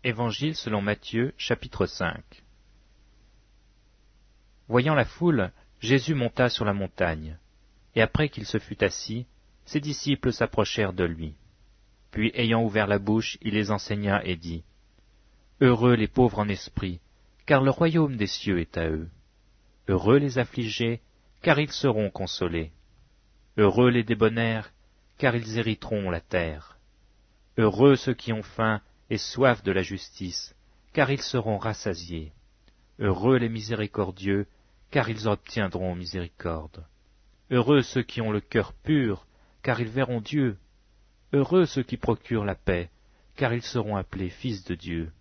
Évangile selon Matthieu, chapitre 5. Voyant la foule, Jésus monta sur la montagne, et après qu'il se fut assis, ses disciples s'approchèrent de lui. Puis, ayant ouvert la bouche, il les enseigna et dit, « Heureux les pauvres en esprit, car le royaume des cieux est à eux. Heureux les affligés, car ils seront consolés. Heureux les débonnaires, car ils hériteront la terre. Heureux ceux qui ont faim et soif de la justice, car ils seront rassasiés. Heureux les miséricordieux, car ils obtiendront miséricorde. Heureux ceux qui ont le cœur pur, car ils verront Dieu. Heureux ceux qui procurent la paix, car ils seront appelés fils de Dieu.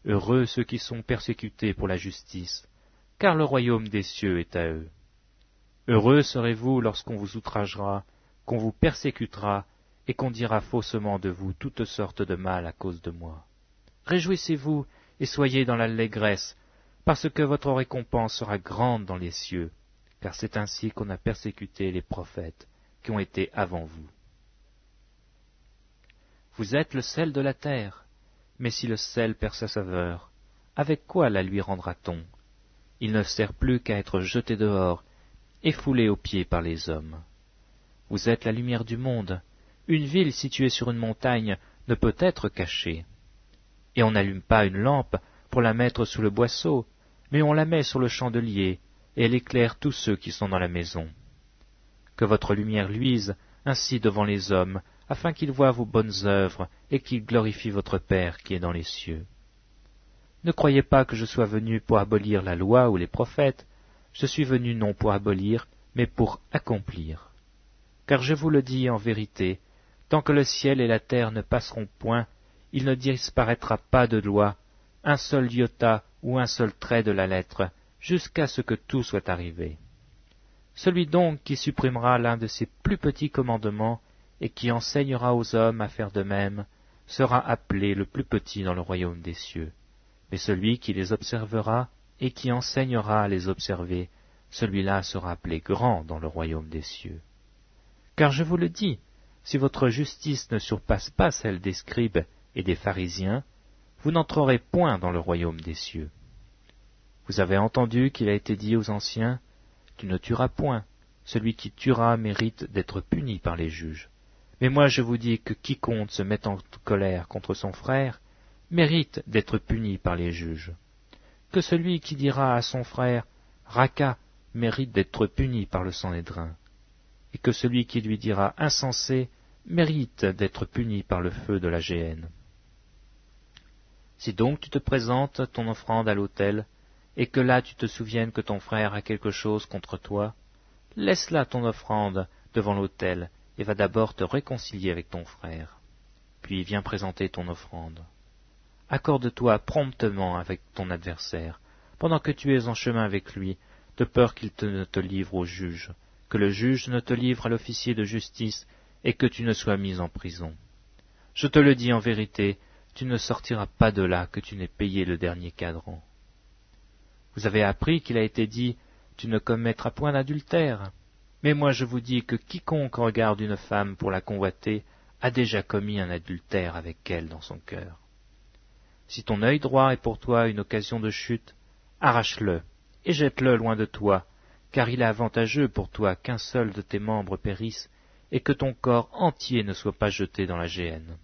Heureux ceux qui sont persécutés pour la justice, car le royaume des cieux est à eux. Heureux serez-vous lorsqu'on vous outragera, qu'on vous persécutera, et qu'on dira faussement de vous toutes sortes de mal à cause de moi. Réjouissez-vous et soyez dans l'allégresse, parce que votre récompense sera grande dans les cieux, car c'est ainsi qu'on a persécuté les prophètes qui ont été avant vous. Vous êtes le sel de la terre, mais si le sel perd sa saveur, avec quoi la lui rendra-t-on? Il ne sert plus qu'à être jeté dehors et foulé aux pieds par les hommes. Vous êtes la lumière du monde. Une ville située sur une montagne ne peut être cachée. Et on n'allume pas une lampe pour la mettre sous le boisseau, mais on la met sur le chandelier, et elle éclaire tous ceux qui sont dans la maison. Que votre lumière luise ainsi devant les hommes, afin qu'ils voient vos bonnes œuvres et qu'ils glorifient votre Père qui est dans les cieux. Ne croyez pas que je sois venu pour abolir la loi ou les prophètes, je suis venu non pour abolir, mais pour accomplir. Car je vous le dis en vérité, tant que le ciel et la terre ne passeront point, il ne disparaîtra pas de loi, un seul iota ou un seul trait de la lettre, jusqu'à ce que tout soit arrivé. Celui donc qui supprimera l'un de ces plus petits commandements et qui enseignera aux hommes à faire de même, sera appelé le plus petit dans le royaume des cieux. Mais celui qui les observera et qui enseignera à les observer, celui-là sera appelé grand dans le royaume des cieux. Car je vous le dis, si votre justice ne surpasse pas celle des scribes et des pharisiens, vous n'entrerez point dans le royaume des cieux. Vous avez entendu qu'il a été dit aux anciens, « Tu ne tueras point, celui qui tuera mérite d'être puni par les juges. » Mais moi je vous dis que quiconque se met en colère contre son frère mérite d'être puni par les juges. Que celui qui dira à son frère « Raca » mérite d'être puni par le Sanhédrin. Et que celui qui lui dira « insensé » mérite d'être puni par le feu de la géhenne. Si donc tu te présentes ton offrande à l'autel, et que là tu te souviennes que ton frère a quelque chose contre toi, laisse là ton offrande devant l'autel, et va d'abord te réconcilier avec ton frère. Puis viens présenter ton offrande. Accorde-toi promptement avec ton adversaire, pendant que tu es en chemin avec lui, de peur qu'il ne te livre au juge, que le juge ne te livre à l'officier de justice, et que tu ne sois mis en prison. Je te le dis en vérité, tu ne sortiras pas de là que tu n'aies payé le dernier cadran. Vous avez appris qu'il a été dit, tu ne commettras point d'adultère. Mais moi je vous dis que quiconque regarde une femme pour la convoiter a déjà commis un adultère avec elle dans son cœur. Si ton œil droit est pour toi une occasion de chute, arrache-le et jette-le loin de toi, car il est avantageux pour toi qu'un seul de tes membres périsse et que ton corps entier ne soit pas jeté dans la géhenne.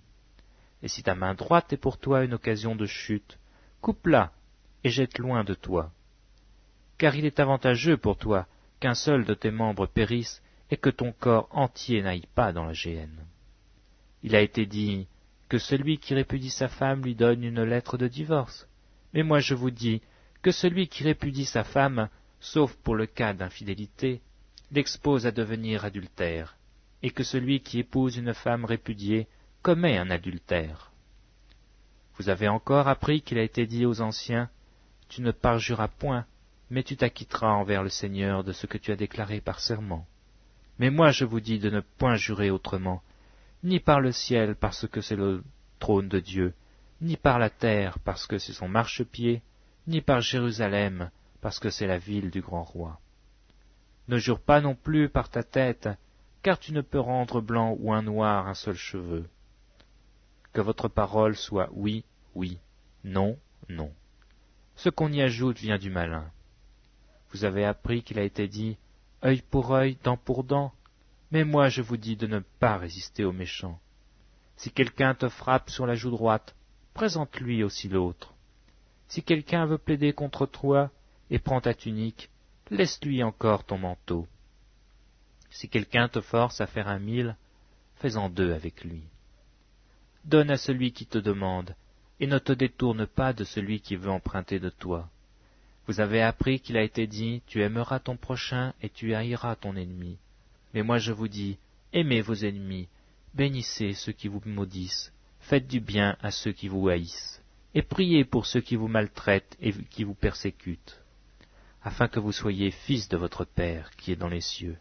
Et si ta main droite est pour toi une occasion de chute, coupe-la et jette loin de toi. Car il est avantageux pour toi qu'un seul de tes membres périsse et que ton corps entier n'aille pas dans la géhenne. Il a été dit que celui qui répudie sa femme lui donne une lettre de divorce. Mais moi je vous dis que celui qui répudie sa femme, sauf pour le cas d'infidélité, l'expose à devenir adultère, et que celui qui épouse une femme répudiée commet un adultère. Vous avez encore appris qu'il a été dit aux anciens, « Tu ne parjuras point, mais tu t'acquitteras envers le Seigneur de ce que tu as déclaré par serment. » Mais moi je vous dis de ne point jurer autrement, ni par le ciel parce que c'est le trône de Dieu, ni par la terre parce que c'est son marchepied, ni par Jérusalem parce que c'est la ville du grand roi. Ne jure pas non plus par ta tête, car tu ne peux rendre blanc ou un noir un seul cheveu. Que votre parole soit oui, oui, Non, non. Ce qu'on y ajoute vient du malin. Vous avez appris qu'il a été dit « œil pour œil, dent pour dent », mais moi je vous dis de ne pas résister aux méchants. Si quelqu'un te frappe sur la joue droite, présente-lui aussi l'autre. Si quelqu'un veut plaider contre toi et prend ta tunique, laisse-lui encore ton manteau. Si quelqu'un te force à faire 1000, fais-en 2 avec lui. Donne à celui qui te demande, et ne te détourne pas de celui qui veut emprunter de toi. Vous avez appris qu'il a été dit, tu aimeras ton prochain et tu haïras ton ennemi. Mais moi je vous dis, aimez vos ennemis, bénissez ceux qui vous maudissent, faites du bien à ceux qui vous haïssent, et priez pour ceux qui vous maltraitent et qui vous persécutent, afin que vous soyez fils de votre Père qui est dans les cieux.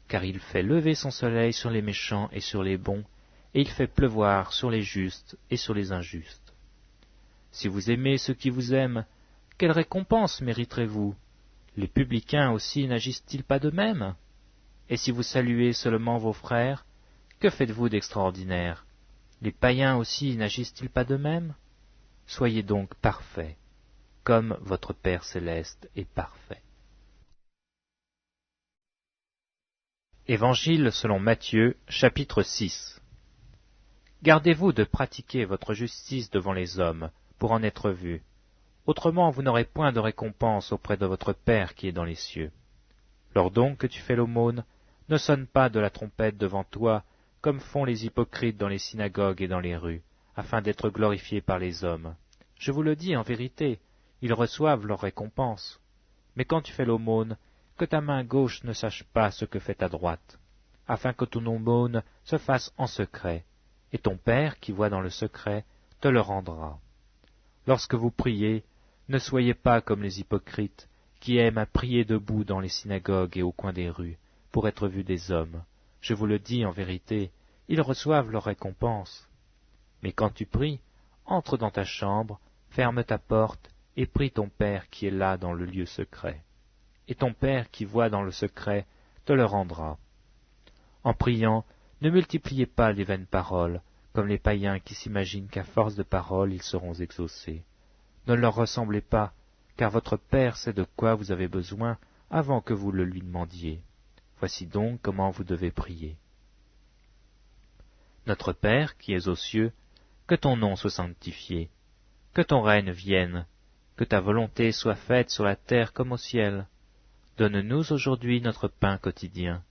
Car il fait lever son soleil sur les méchants et sur les bons, et il fait pleuvoir sur les justes et sur les injustes. Si vous aimez ceux qui vous aiment, quelle récompense mériterez-vous? Les publicains aussi n'agissent-ils pas de même? Et si vous saluez seulement vos frères, que faites-vous d'extraordinaire? Les païens aussi n'agissent-ils pas de même? Soyez donc parfaits, comme votre Père céleste est parfait. Évangile selon Matthieu, chapitre 6. Gardez-vous de pratiquer votre justice devant les hommes, pour en être vus. Autrement vous n'aurez point de récompense auprès de votre Père qui est dans les cieux. Lors donc que tu fais l'aumône, ne sonne pas de la trompette devant toi, comme font les hypocrites dans les synagogues et dans les rues, afin d'être glorifiés par les hommes. Je vous le dis en vérité, ils reçoivent leur récompense. Mais quand tu fais l'aumône, que ta main gauche ne sache pas ce que fait ta droite, afin que ton aumône se fasse en secret, et ton Père qui voit dans le secret te le rendra. Lorsque vous priez, ne soyez pas comme les hypocrites, qui aiment à prier debout dans les synagogues et au coin des rues, pour être vus des hommes. Je vous le dis en vérité, ils reçoivent leur récompense. Mais quand tu pries, entre dans ta chambre, ferme ta porte, et prie ton Père qui est là dans le lieu secret. Et ton Père qui voit dans le secret te le rendra. En priant, ne multipliez pas les vaines paroles, comme les païens qui s'imaginent qu'à force de paroles ils seront exaucés. Ne leur ressemblez pas, car votre Père sait de quoi vous avez besoin avant que vous le lui demandiez. Voici donc comment vous devez prier. Notre Père qui es aux cieux, que ton nom soit sanctifié, que ton règne vienne, que ta volonté soit faite sur la terre comme au ciel. Donne-nous aujourd'hui notre pain quotidien.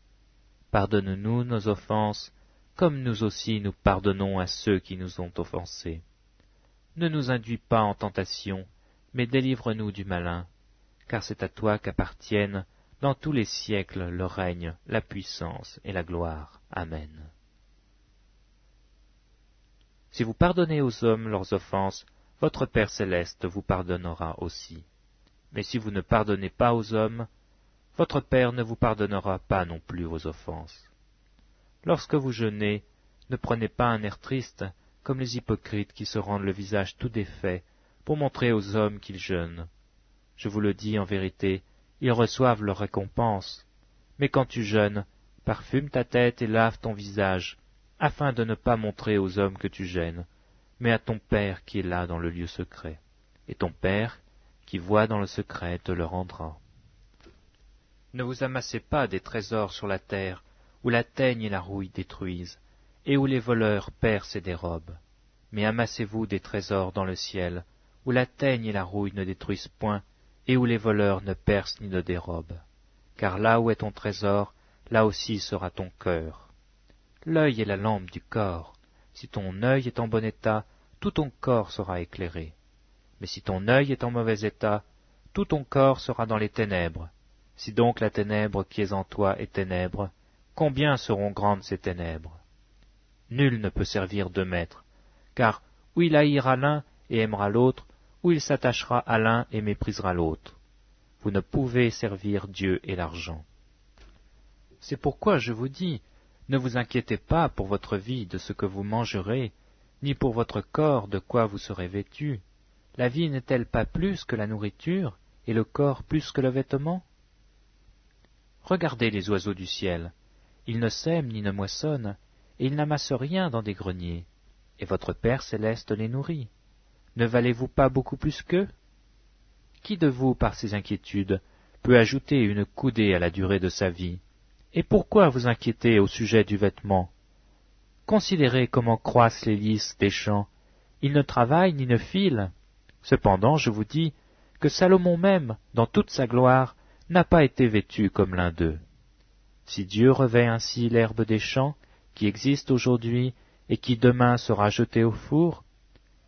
Pardonne-nous nos offenses, comme nous aussi nous pardonnons à ceux qui nous ont offensés. Ne nous induis pas en tentation, mais délivre-nous du malin, car c'est à toi qu'appartiennent dans tous les siècles le règne, la puissance et la gloire. Amen. Si vous pardonnez aux hommes leurs offenses, votre Père céleste vous pardonnera aussi. Mais si vous ne pardonnez pas aux hommes, votre Père ne vous pardonnera pas non plus vos offenses. Lorsque vous jeûnez, ne prenez pas un air triste, comme les hypocrites qui se rendent le visage tout défait, pour montrer aux hommes qu'ils jeûnent. Je vous le dis en vérité, ils reçoivent leur récompense. Mais quand tu jeûnes, parfume ta tête et lave ton visage, afin de ne pas montrer aux hommes que tu jeûnes, mais à ton Père qui est là dans le lieu secret. Et ton Père, qui voit dans le secret, te le rendra. Ne vous amassez pas des trésors sur la terre, où la teigne et la rouille détruisent, et où les voleurs percent et dérobent. Mais amassez-vous des trésors dans le ciel, où la teigne et la rouille ne détruisent point, et où les voleurs ne percent ni ne dérobent. Car là où est ton trésor, là aussi sera ton cœur. L'œil est la lampe du corps. Si ton œil est en bon état, tout ton corps sera éclairé. Mais si ton œil est en mauvais état, tout ton corps sera dans les ténèbres. Si donc la ténèbre qui est en toi est ténèbre, combien seront grandes ces ténèbres? Nul ne peut servir deux maîtres, car ou il haïra l'un et aimera l'autre, ou il s'attachera à l'un et méprisera l'autre. Vous ne pouvez servir Dieu et l'argent. C'est pourquoi je vous dis, ne vous inquiétez pas pour votre vie de ce que vous mangerez, ni pour votre corps de quoi vous serez vêtus. La vie n'est-elle pas plus que la nourriture, et le corps plus que le vêtement? Regardez les oiseaux du ciel. Ils ne sèment ni ne moissonnent, et ils n'amassent rien dans des greniers. Et votre Père céleste les nourrit. ne valez-vous pas beaucoup plus qu'eux? Qui de vous, par ses inquiétudes, peut ajouter une coudée à la durée de sa vie? Et pourquoi vous inquiétez au sujet du vêtement? Considérez comment croissent les lys des champs. Ils ne travaillent ni ne filent. Cependant, je vous dis que Salomon même, dans toute sa gloire, n'a pas été vêtu comme l'un d'eux. Si Dieu revêt ainsi l'herbe des champs, qui existe aujourd'hui et qui demain sera jetée au four,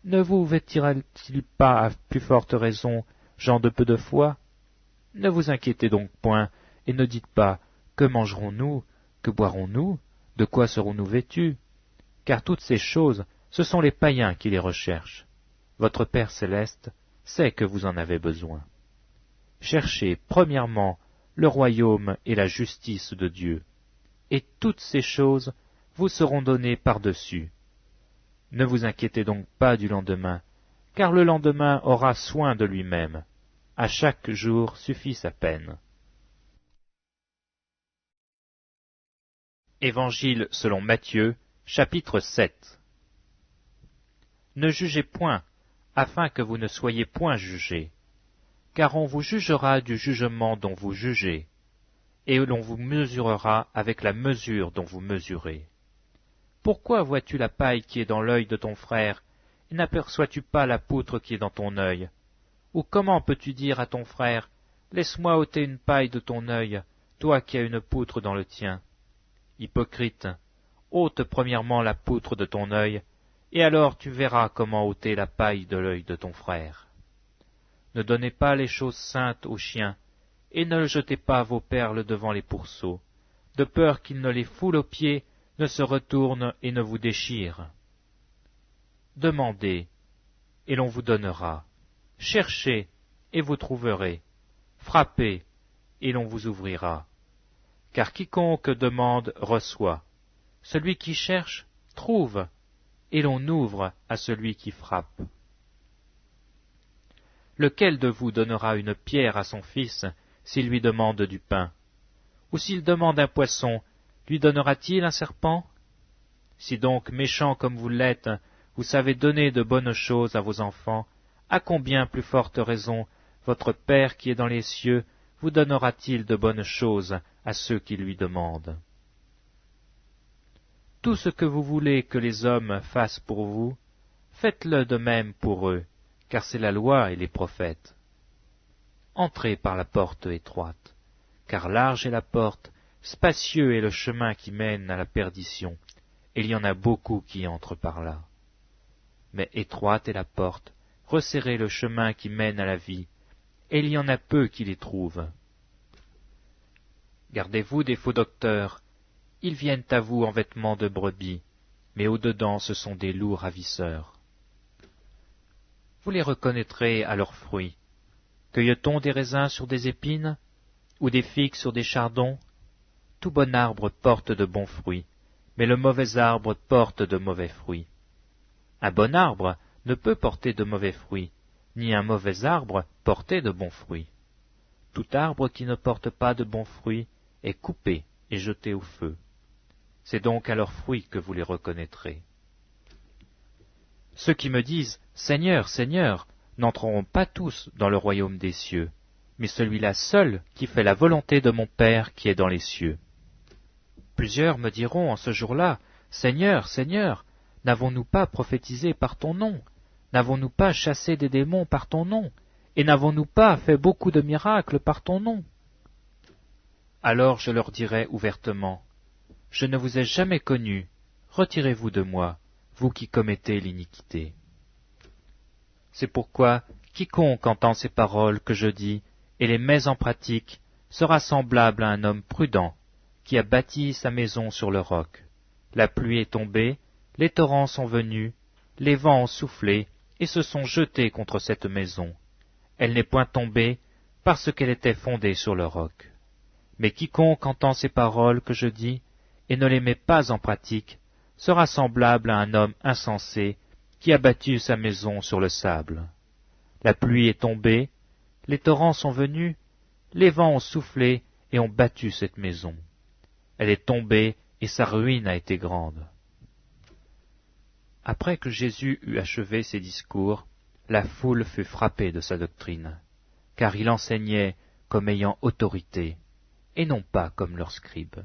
ne vous vêtira-t-il pas à plus forte raison, gens de peu de foi? Ne vous inquiétez donc point, et ne dites pas, que mangerons-nous, que boirons-nous, de quoi serons-nous vêtus? Car toutes ces choses, ce sont les païens qui les recherchent. Votre Père céleste sait que vous en avez besoin. Cherchez premièrement le royaume et la justice de Dieu, et toutes ces choses vous seront données par-dessus. Ne vous inquiétez donc pas du lendemain, car le lendemain aura soin de lui-même. À chaque jour suffit sa peine. Évangile selon Matthieu, chapitre 7. Ne jugez point, afin que vous ne soyez point jugés, car on vous jugera du jugement dont vous jugez, et l'on vous mesurera avec la mesure dont vous mesurez. Pourquoi vois-tu la paille qui est dans l'œil de ton frère, et n'aperçois-tu pas la poutre qui est dans ton œil? Ou comment peux-tu dire à ton frère, laisse-moi ôter une paille de ton œil, toi qui as une poutre dans le tien? Hypocrite, ôte premièrement la poutre de ton œil, et alors tu verras comment ôter la paille de l'œil de ton frère. Ne donnez pas les choses saintes aux chiens, et ne jetez pas vos perles devant les pourceaux, de peur qu'ils ne les foulent aux pieds, ne se retournent et ne vous déchirent. Demandez, et l'on vous donnera. Cherchez, et vous trouverez. Frappez, et l'on vous ouvrira. Car quiconque demande reçoit. Celui qui cherche trouve, et l'on ouvre à celui qui frappe. Lequel de vous donnera une pierre à son fils s'il lui demande du pain? Ou s'il demande un poisson, lui donnera-t-il un serpent? Si donc, méchants comme vous l'êtes, vous savez donner de bonnes choses à vos enfants, à combien plus forte raison votre Père qui est dans les cieux vous donnera-t-il de bonnes choses à ceux qui lui demandent? Tout ce que vous voulez que les hommes fassent pour vous, faites-le de même pour eux, car c'est la loi et les prophètes. Entrez par la porte étroite, car large est la porte, spacieux est le chemin qui mène à la perdition, et il y en a beaucoup qui entrent par là. Mais étroite est la porte, resserré le chemin qui mène à la vie, et il y en a peu qui les trouvent. Gardez-vous des faux docteurs, ils viennent à vous en vêtements de brebis, mais au-dedans ce sont des loups ravisseurs. Vous les reconnaîtrez à leurs fruits. Cueille-t-on des raisins sur des épines, ou des figues sur des chardons? Tout bon arbre porte de bons fruits, mais le mauvais arbre porte de mauvais fruits. Un bon arbre ne peut porter de mauvais fruits, ni un mauvais arbre porter de bons fruits. Tout arbre qui ne porte pas de bons fruits est coupé et jeté au feu. C'est donc à leurs fruits que vous les reconnaîtrez. Ceux qui me disent « Seigneur, Seigneur » n'entreront pas tous dans le royaume des cieux, mais celui-là seul qui fait la volonté de mon Père qui est dans les cieux. Plusieurs me diront en ce jour-là « Seigneur, Seigneur, n'avons-nous pas prophétisé par ton nom? N'avons-nous pas chassé des démons par ton nom? Et n'avons-nous pas fait beaucoup de miracles par ton nom ?» Alors je leur dirai ouvertement « Je ne vous ai jamais connus, retirez-vous de moi, vous qui commettez l'iniquité. » C'est pourquoi quiconque entend ces paroles que je dis et les met en pratique sera semblable à un homme prudent qui a bâti sa maison sur le roc. La pluie est tombée, les torrents sont venus, les vents ont soufflé et se sont jetés contre cette maison. Elle n'est point tombée parce qu'elle était fondée sur le roc. Mais quiconque entend ces paroles que je dis et ne les met pas en pratique sera semblable à un homme insensé qui a bâti sa maison sur le sable. La pluie est tombée, les torrents sont venus, les vents ont soufflé et ont battu cette maison. Elle est tombée et sa ruine a été grande. Après que Jésus eut achevé ses discours, La foule fut frappée de sa doctrine, car il enseignait comme ayant autorité, et non pas comme leurs scribes.